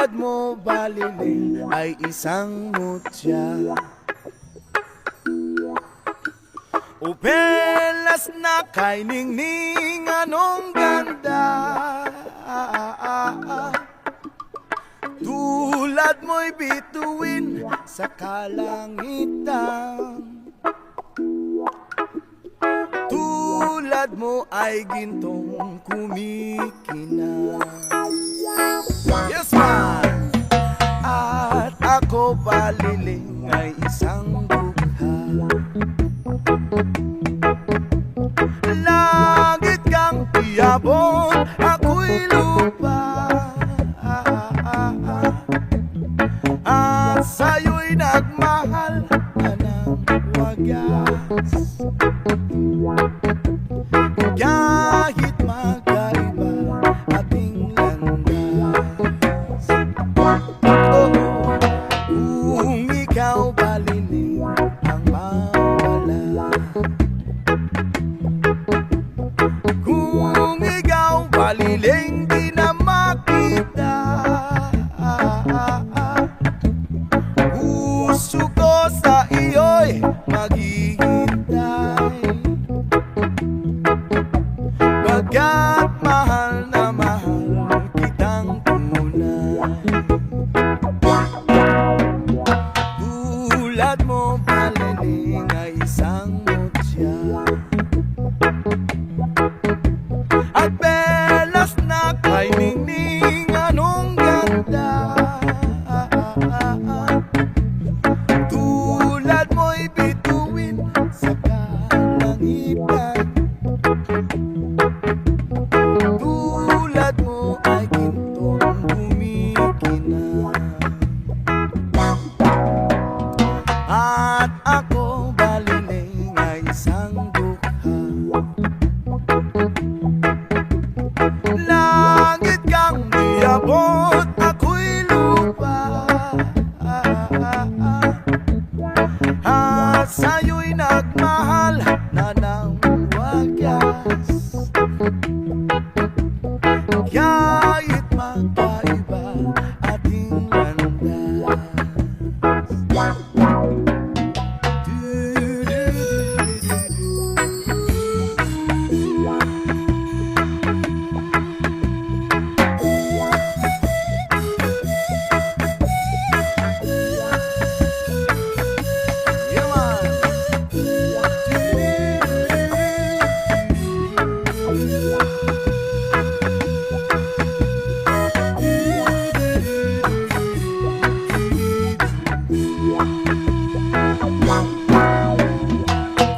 Tulad mo baliling ay isang mutya, upelas na kay ningning anong ganda. Tulad mo'y bituin sa kalangitan, tulad mo ay gintong kumikinang. Yes man! At ako baliling ay isang dukha, langit kang iabot, ako'y lupa, at sa'yo'y nagmahal ka ng wagas. Kahit magkaiba ating landas, kung ikaw baliling ang mawala, kung ikaw baliling di na makita, puso ko sa iyo'y maghihintay. Pagkat mahal na mahal kitang tunay, tulad mo baliling ay isang mutya, at belas na kay ningning anong ganda. Tulad mo'y bituin sa kalangitan, tulad mo ay gintong kumikinang. At ako baliling ay isang dukha, langit kang iabot, ako'y lupa, at sa'yo'y nagmahal na ng wagas. Kahit magkaiba ating landas,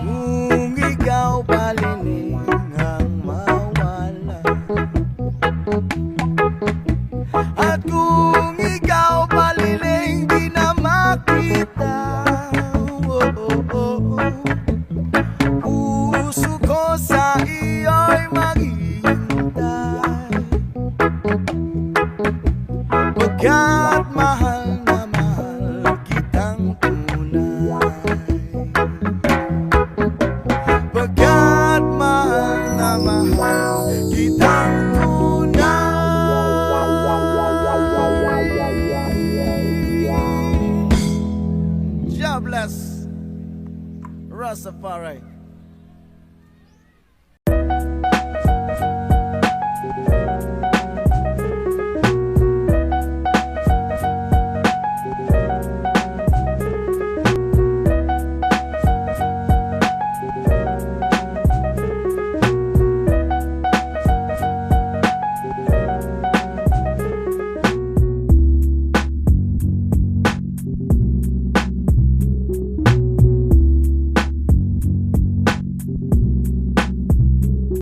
kung ikaw baliling ang mawala, at kung ikaw baliling di na makita, puso ko sa iyo'y maghihintay. Pagkat mahal na mahal kitang tunay, pagkat mahal na mahal kitang tunay. God bless Rastafari.